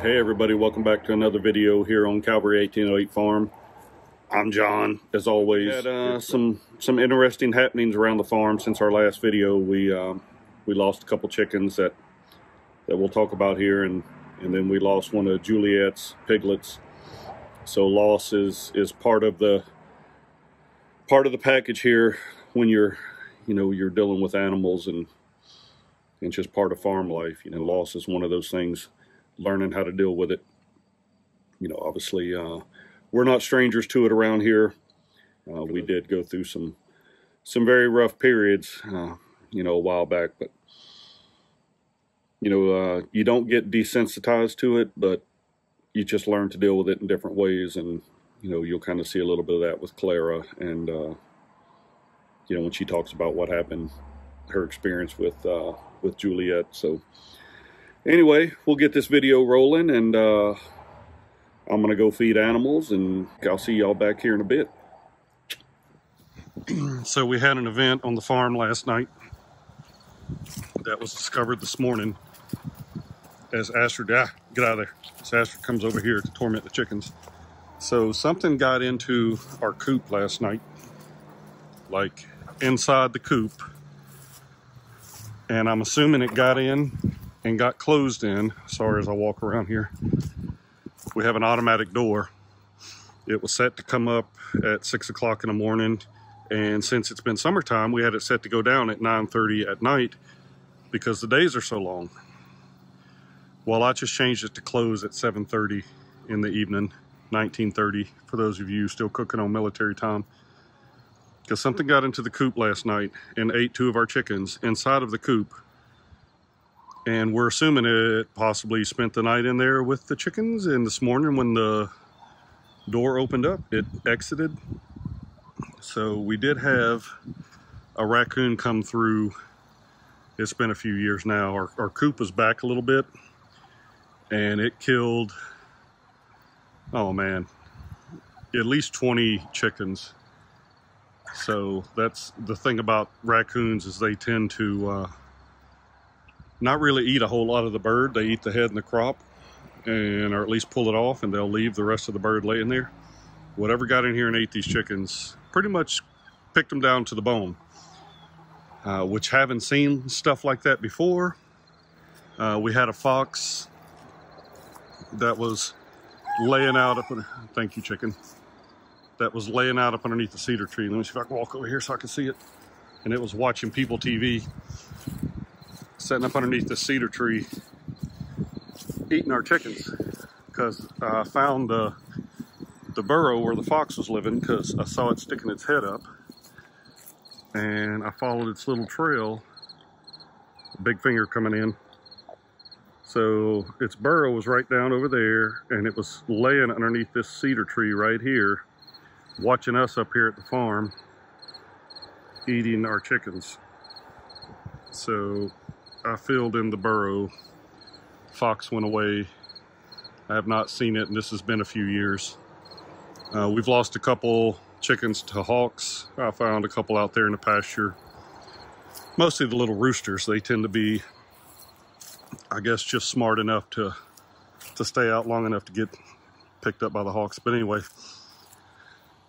Hey everybody, welcome back to another video here on Calvary 1808 Farm. I'm John, as always. We had some interesting happenings around the farm since our last video. We lost a couple chickens that we'll talk about here, and then we lost one of Juliets' piglets. So loss is part of the package here when you're dealing with animals, and it's just part of farm life. Loss is one of those things. Learning how to deal with it. Obviously, we're not strangers to it around here. We did go through some very rough periods, a while back, but you don't get desensitized to it, but you just learn to deal with it in different ways. And you'll kind of see a little bit of that with Clara, and when she talks about what happened, her experience with Juliet. So anyway, we'll get this video rolling, and I'm gonna go feed animals, and I'll see y'all back here in a bit. So we had an event on the farm last night that was discovered this morning as Astrid, get out of there, as Astrid comes over here to torment the chickens. So something got into our coop last night, like inside the coop, and I'm assuming it got in and got closed in. Sorry, as I walk around here. We have an automatic door. It was set to come up at 6 o'clock in the morning, and since it's been summertime, we had it set to go down at 9:30 at night because the days are so long. Well, I just changed it to close at 7:30 in the evening, 19:30, for those of you still cooking on military time, because something got into the coop last night and ate 2 of our chickens inside of the coop. And we're assuming it possibly spent the night in there with the chickens, and this morning when the door opened up, it exited. So we did have a raccoon come through. It's been a few years now. Our coop was back a little bit, and it killed, oh man, at least 20 chickens. So that's the thing about raccoons, is they tend to not really eat a whole lot of the bird. They eat the head and the crop, or at least pull it off, and they'll leave the rest of the bird laying there. Whatever got in here and ate these chickens pretty much picked them down to the bone, which haven't seen stuff like that before. We had a fox that was laying out up in, thank you chicken, that was laying out up underneath the cedar tree. Let me see if I can walk over here so I can see it. And it was watching People TV, sitting up underneath the cedar tree, eating our chickens, because I found the burrow where the fox was living, because I saw it sticking its head up, and I followed its little trail, big finger coming in. So its burrow was right down over there, and it was laying underneath this cedar tree right here, watching us up here at the farm, eating our chickens. So I filled in the burrow. Fox went away. I have not seen it, and this has been a few years. We've lost a couple chickens to hawks. I found a couple out there in the pasture. Mostly the little roosters. They tend to be, I guess, just smart enough to stay out long enough to get picked up by the hawks. But anyway,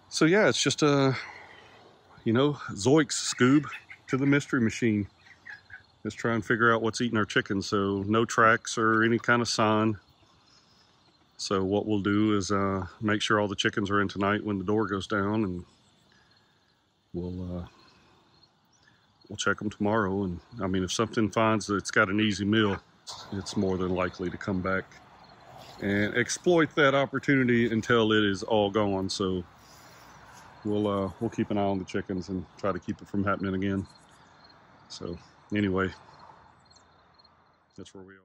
so yeah, it's just a, Zoinks, Scoob, to the mystery machine. Let's try and figure out what's eating our chickens. So no tracks or any kind of sign. So what we'll do is make sure all the chickens are in tonight when the door goes down, and we'll check them tomorrow. And I mean, if something finds that it's got an easy meal, it's more than likely to come back and exploit that opportunity until it is all gone. So we'll keep an eye on the chickens and try to keep it from happening again. So anyway, that's where we are.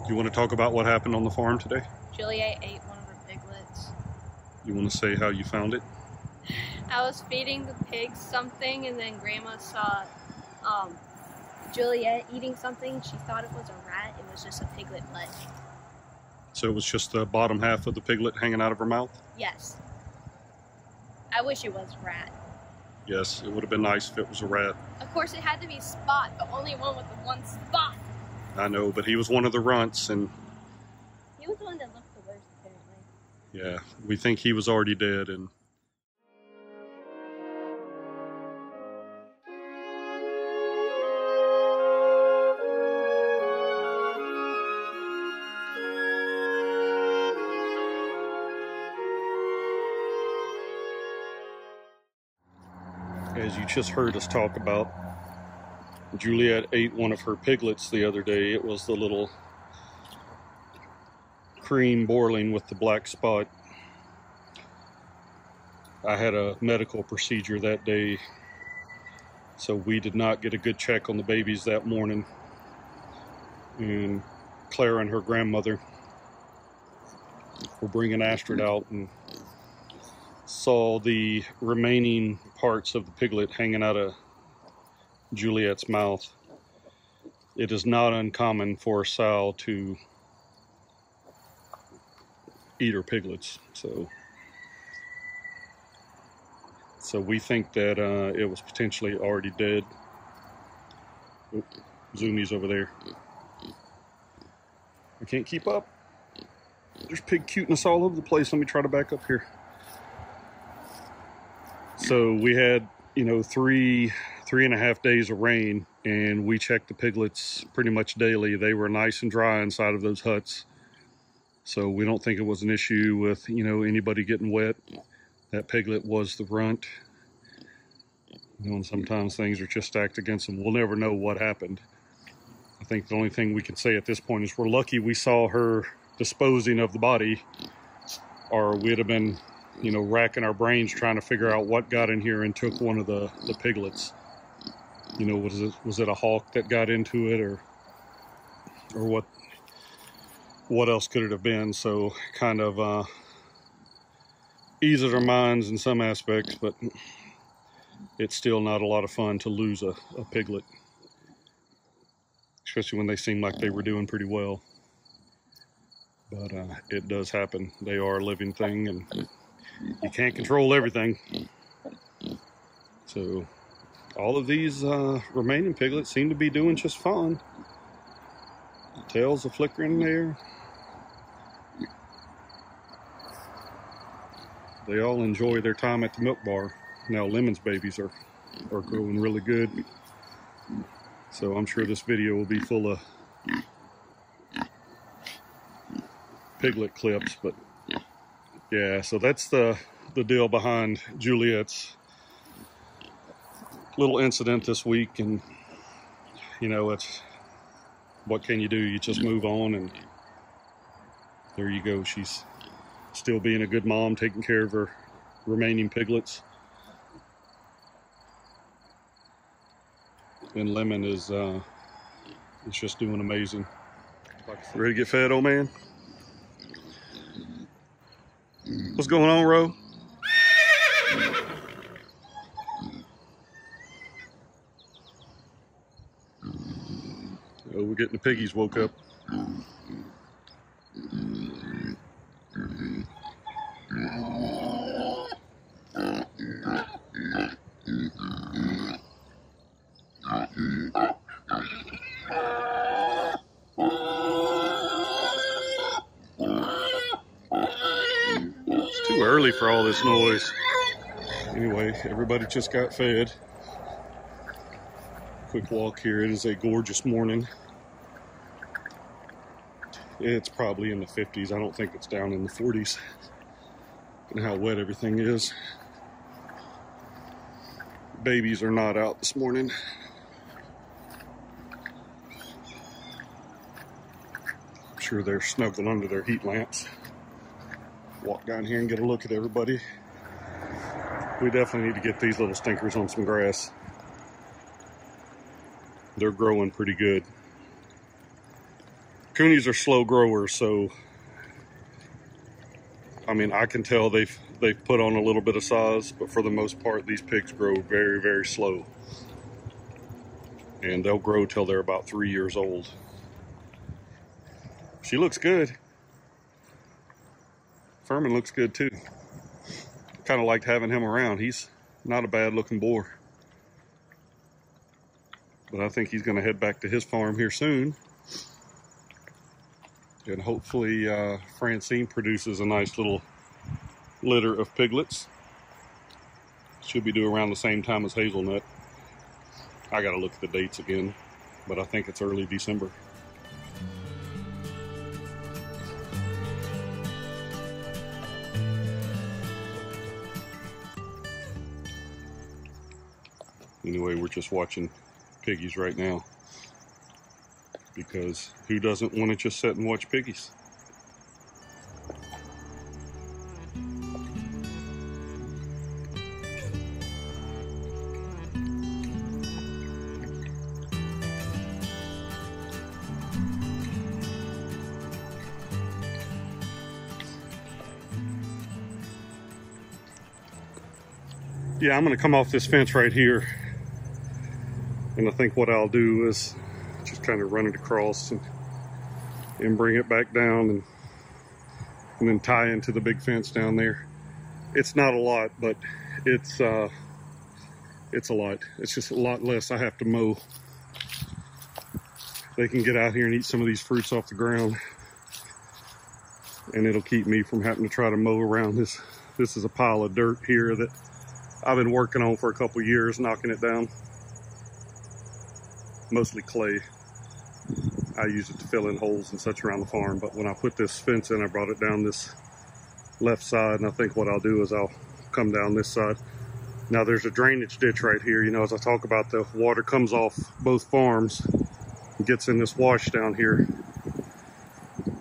You want to talk about what happened on the farm today? Juliet ate one of her piglets. You want to say how you found it? I was feeding the pigs something, and then Grandma saw Juliet eating something. She thought it was a rat. It was just a piglet butt. So it was just the bottom half of the piglet hanging out of her mouth? Yes. I wish it was a rat. Yes, it would have been nice if it was a rat. Of course, it had to be Spot, the only one with the one spot. I know, but he was one of the runts, and He was the one that looked the worst, apparently. yeah, we think he was already dead. And as you just heard us talk about, Juliet ate one of her piglets the other day. It was the little cream boiling with the black spot. I had a medical procedure that day, so we did not get a good check on the babies that morning. And Clara and her grandmother were bringing Astrid out and saw the remaining parts of the piglet hanging out of Juliet's mouth. It is not uncommon for a sow to eat her piglets, so we think that it was potentially already dead. Oh, Zoomies over there. I can't keep up. There's pig cuteness all over the place. Let me try to back up here. So we had, you know, three and a half days of rain, and we checked the piglets pretty much daily. They were nice and dry inside of those huts, so we don't think it was an issue with, you know, anybody getting wet. That piglet was the runt. You know, and sometimes things are just stacked against them. We'll never know what happened. I think the only thing we can say at this point is we're lucky we saw her disposing of the body, or we'd have been, you know, racking our brains trying to figure out what got in here and took one of the piglets. You know, was it a hawk that got into it, or what else could it have been? So kind of eases our minds in some aspects, but it's still not a lot of fun to lose a piglet, especially when they seem like they were doing pretty well. But it does happen. They are a living thing, and you can't control everything. So all of these remaining piglets seem to be doing just fine. The tails are flickering there. They all enjoy their time at the milk bar. Now Lemon's babies are growing really good. So I'm sure this video will be full of piglet clips, but yeah, so that's the deal behind Juliet's little incident this week. And you know, it's, what can you do? You just move on, and there you go. She's still being a good mom, taking care of her remaining piglets. And Lemon is just doing amazing. Ready to get fed, old man? What's going on, Ro? Oh, we're getting the piggies woke up. It's too early for all this noise. Anyway, everybody just got fed. Quick walk here. It is a gorgeous morning. It's probably in the 50s. I don't think it's down in the 40s. And how wet everything is. Babies are not out this morning. I'm sure they're snuggled under their heat lamps. Walk down here and get a look at everybody. We definitely need to get these little stinkers on some grass. They're growing pretty good. Coonies are slow growers, so I mean, I can tell they've put on a little bit of size, but for the most part, these pigs grow very, very slow. And they'll grow till they're about 3 years old. She looks good. Furman looks good too. Kind of liked having him around. He's not a bad looking boar. But I think he's gonna head back to his farm here soon. And hopefully Francine produces a nice little litter of piglets. She'll be due around the same time as Hazelnut. I gotta look at the dates again, but I think it's early December. Anyway, we're just watching piggies right now, because who doesn't want to just sit and watch piggies? Yeah, I'm gonna come off this fence right here, and I think what I'll do is just kind of run it across and bring it back down and then tie into the big fence down there. It's not a lot, but it's a lot. It's just a lot less I have to mow. They can get out here and eat some of these fruits off the ground, and it'll keep me from having to try to mow around this. This is a pile of dirt here that I've been working on for a couple years, knocking it down. Mostly clay. I use it to fill in holes and such around the farm, but when I put this fence in, I brought it down this left side, and I think what I'll do is I'll come down this side. Now there's a drainage ditch right here. You know, as I talk about, the water comes off both farms and gets in this wash down here.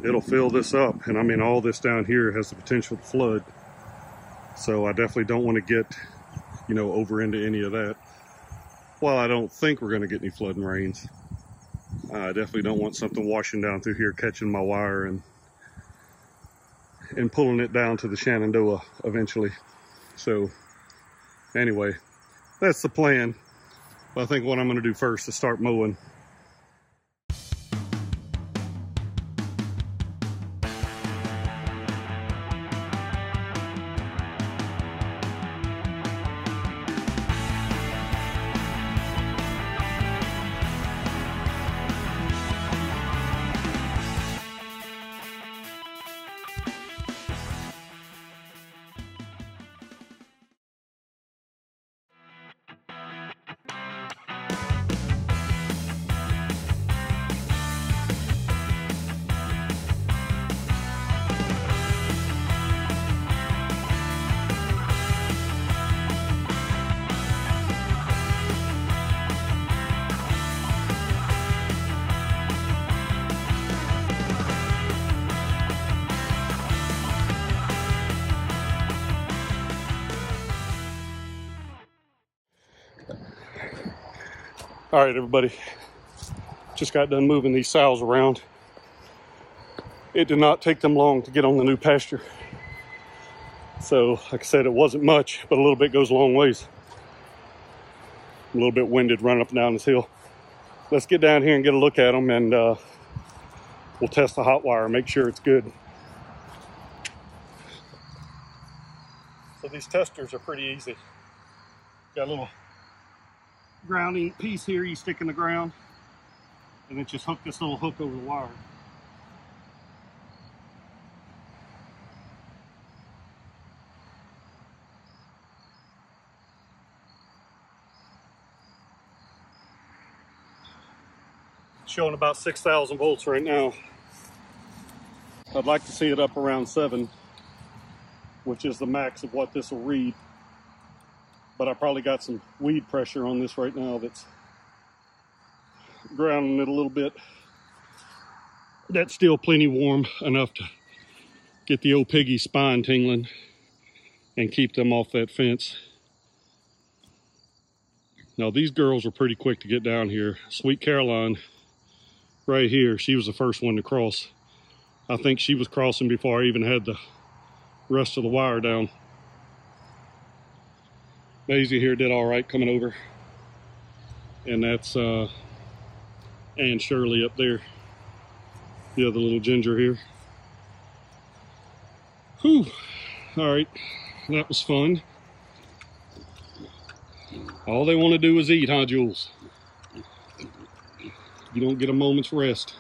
It'll fill this up, and I mean, all this down here has the potential to flood. So I definitely don't want to get, you know, over into any of that. Well, I don't think we're going to get any flooding rains. I definitely don't want something washing down through here, catching my wire and pulling it down to the Shenandoah eventually. So anyway, that's the plan. But I think what I'm going to do first is start mowing. All right, everybody, just got done moving these sows around. It did not take them long to get on the new pasture. So, like I said, it wasn't much, but a little bit goes a long ways. I'm a little bit winded running up and down this hill. Let's get down here and get a look at them, and we'll test the hot wire, make sure it's good. So these testers are pretty easy. Got a little grounding piece here you stick in the ground, and then just hook this little hook over the wire. Showing about 6,000 volts right now. I'd like to see it up around 7, which is the max of what this will read. But I probably got some weed pressure on this right now that's grounding it a little bit. That's still plenty warm enough to get the old piggy spine tingling and keep them off that fence. Now these girls are pretty quick to get down here. Sweet Caroline right here. She was the first one to cross. I think she was crossing before I even had the rest of the wire down. Maisie here did all right coming over. And that's Ann Shirley up there. The other little ginger here. Whew. All right, that was fun. All they want to do is eat, huh, Jules? You don't get a moment's rest.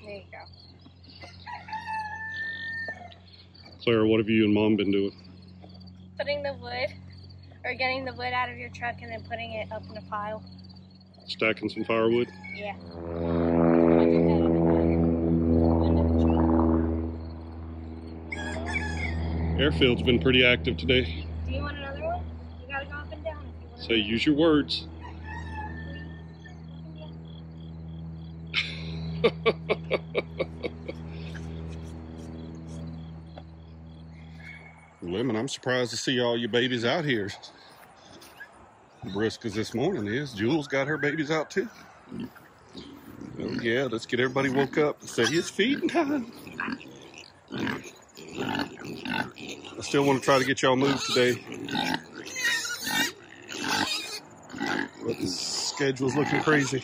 There you go. Clara, what have you and Mom been doing? Putting the wood, or getting the wood out of your truck and then putting it up in a pile. Stacking some firewood? Yeah. Airfield's been pretty active today. Do you want another one? You gotta go up and down if you want. So use your words. Lemon, I'm surprised to see all you babies out here. Brisk as this morning is. Jules got her babies out too. Oh yeah, let's get everybody woke up and say it's feeding time. I still want to try to get y'all moved today. But the schedule's looking crazy.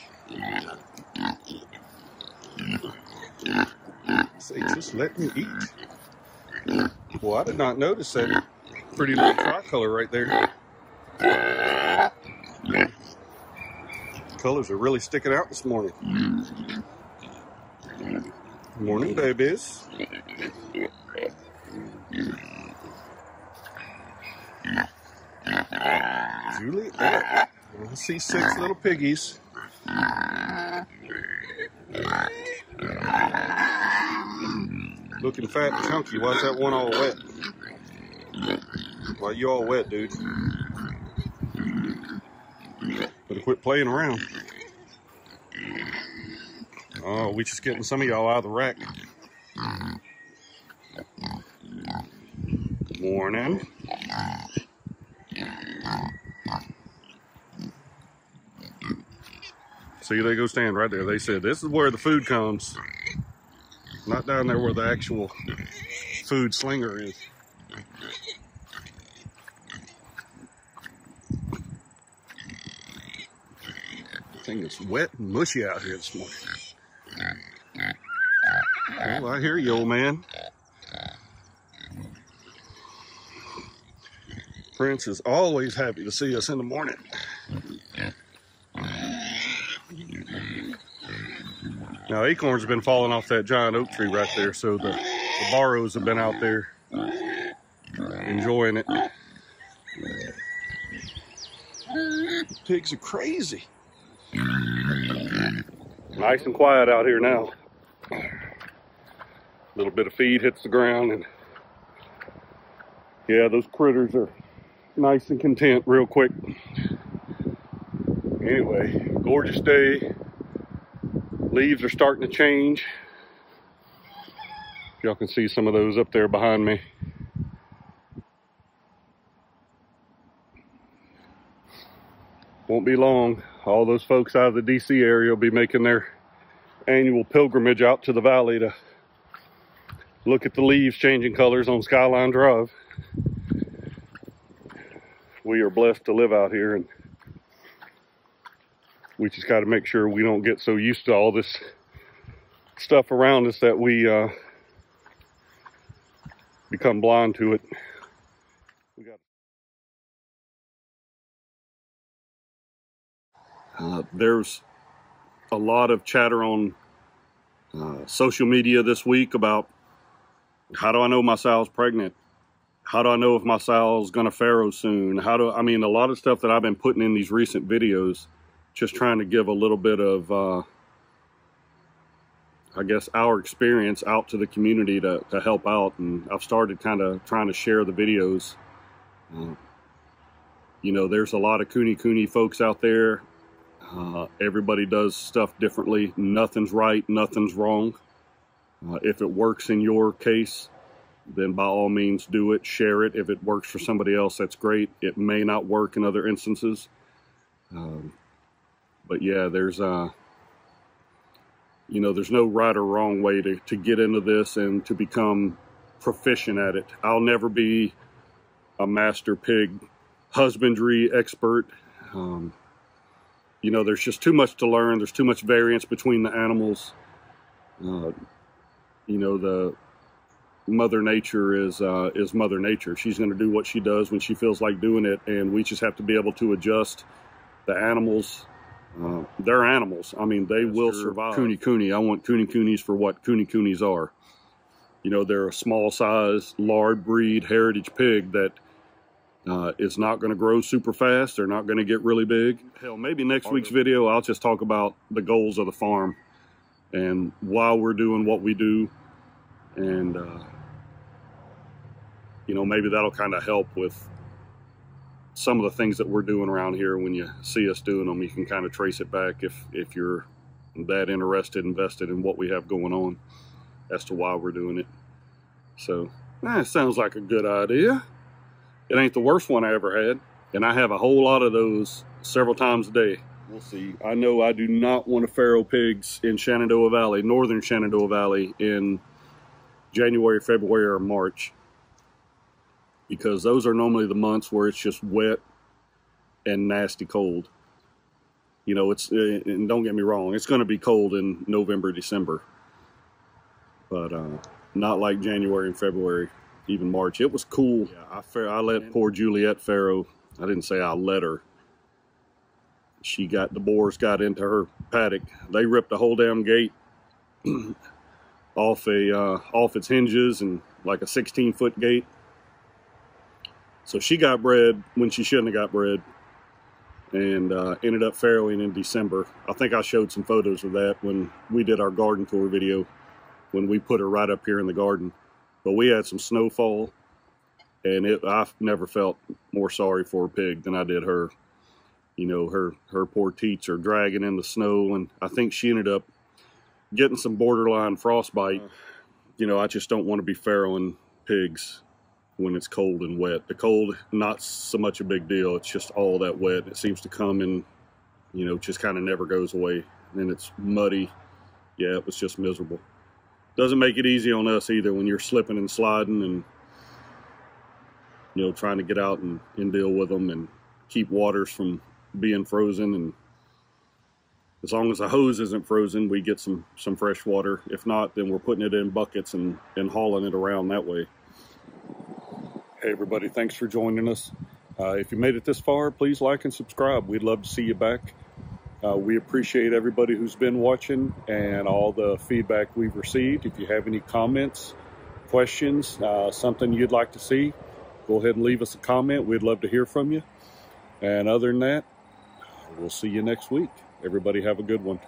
Say, just let me eat. Well, I did not notice that pretty little tricolor right there. Colors are really sticking out this morning. Morning, babies. Juliet. I see 6 little piggies. Looking fat and chunky. Why's that one all wet? Why you all wet, dude? Better quit playing around. Oh, we just getting some of y'all out of the rack. Morning. See, they go stand right there. They said this is where the food comes. Not down there where the actual food slinger is. I think it's wet and mushy out here this morning. Well, I hear you, old man. Prince is always happy to see us in the morning. Now, acorns have been falling off that giant oak tree right there, so the barrows have been out there enjoying it. The pigs are crazy. Nice and quiet out here now. A little bit of feed hits the ground, and yeah, those critters are nice and content real quick. Anyway, gorgeous day. Leaves are starting to change. Y'all can see some of those up there behind me. Won't be long. All those folks out of the DC area will be making their annual pilgrimage out to the valley to look at the leaves changing colors on Skyline Drive. We are blessed to live out here, and we just got to make sure we don't get so used to all this stuff around us that we become blind to it. There's a lot of chatter on social media this week about how do I know my sow's pregnant? How do I know if my sow's gonna farrow soon? I mean, a lot of stuff that I've been putting in these recent videos, just trying to give a little bit of I guess, our experience out to the community to help out. And I've started kind of trying to share the videos. You know, there's a lot of Kunekune folks out there. Everybody does stuff differently. Nothing's right, nothing's wrong. If it works in your case, then by all means do it, share it. If it works for somebody else, that's great. It may not work in other instances. But yeah, there's you know, there's no right or wrong way to get into this and to become proficient at it. I'll never be a master pig husbandry expert. You know, there's just too much to learn. There's too much variance between the animals. You know, the Mother Nature is Mother Nature. She's going to do what she does when she feels like doing it, and we just have to be able to adjust. The animals, they're animals. I mean, they will survive. Kunekune. I want Kunekunes for what Kunekunes are. You know, they're a small size, lard breed heritage pig that is not going to grow super fast. They're not going to get really big. Hell, maybe next week's video, I'll just talk about the goals of the farm and why we're doing what we do. And, you know, maybe that'll kind of help with some of the things that we're doing around here. When you see us doing them, you can kind of trace it back if you're that invested in what we have going on as to why we're doing it. So, it sounds like a good idea. It ain't the worst one I ever had, and I have a whole lot of those several times a day. We'll see. I know I do not want to farrow pigs in Shenandoah Valley, northern Shenandoah Valley, in January, February, or March, because those are normally the months where it's just wet and nasty cold. You know, and don't get me wrong, it's going to be cold in November, December, but not like January and February. Even March. It was cool. Yeah, I let poor Juliet farrow. I didn't say I let her. The boars got into her paddock. They ripped the whole damn gate off its hinges, and like a 16-foot gate. So she got bred when she shouldn't have got bred, and ended up farrowing in December. I think I showed some photos of that when we did our garden tour video, when we put her right up here in the garden. But we had some snowfall, and I've never felt more sorry for a pig than I did her. You know, her poor teats are dragging in the snow, and I think she ended up getting some borderline frostbite. You know, I just don't want to be farrowing pigs when it's cold and wet. The cold, not so much a big deal. It's just all that wet. It seems to come and, you know, just kind of never goes away. And it's muddy. Yeah, it was just miserable. Doesn't make it easy on us either when you're slipping and sliding and, you know, trying to get out and deal with them and keep waters from being frozen. And as long as the hose isn't frozen, we get some fresh water. If not, then we're putting it in buckets and hauling it around that way. Hey everybody, thanks for joining us. If you made it this far, please like and subscribe. We'd love to see you back. We appreciate everybody who's been watching and all the feedback we've received. If you have any comments, questions, something you'd like to see, go ahead and leave us a comment. We'd love to hear from you. And other than that, we'll see you next week. Everybody have a good one.